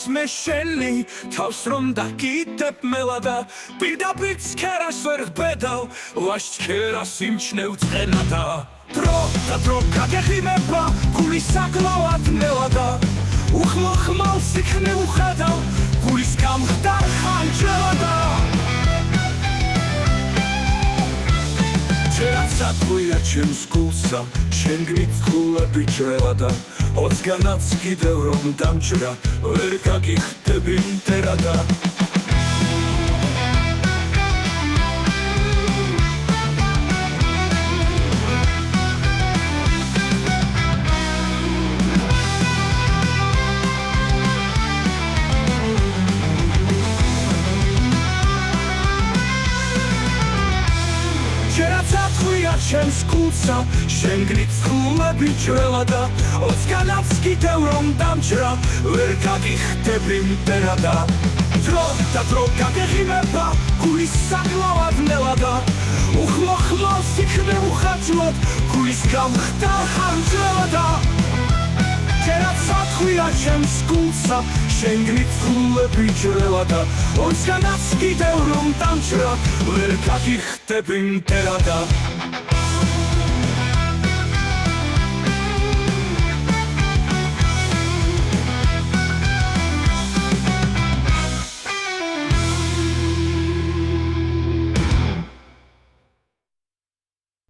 გავს მე შენი თავს რომ დაკიდებ მელადა პირდაპირ ცქერას ვერ ხბედავ ვაშჩქერას იმჩნევ წყენადა დრო და დრო გაგეხიმება გულის საკლავად მელადა უხმო ხმალს იქნე უხედავ გულის გამხდარ ხანჯელადა ჩერაცატყვია ჩემს გულსა შენ გმიცხულები ჭრელადა ოცგანაც კიდევ რომ დამჭრა ვერ გაგიხდები მტერადა ჩერაცატყვია ჩემს გულსა შენ გმიცხულები ჭრელადა ოცგანაც კიდევ რომ დამჭრა ვერ გაგიხდები მტერადა დრო და დრო გაგეხიმება გულის საკლავად მელადა უხმო ხმალს იქნე უხაჭლად გულის გამხდარ ხანჯელადა ჩერაცატყვია ჩემს გულსა შენ გმიცხულები ჭრელადა ოცგანაც კიდევ რომ დამჭრა ვერ გაგიხდები მტერადა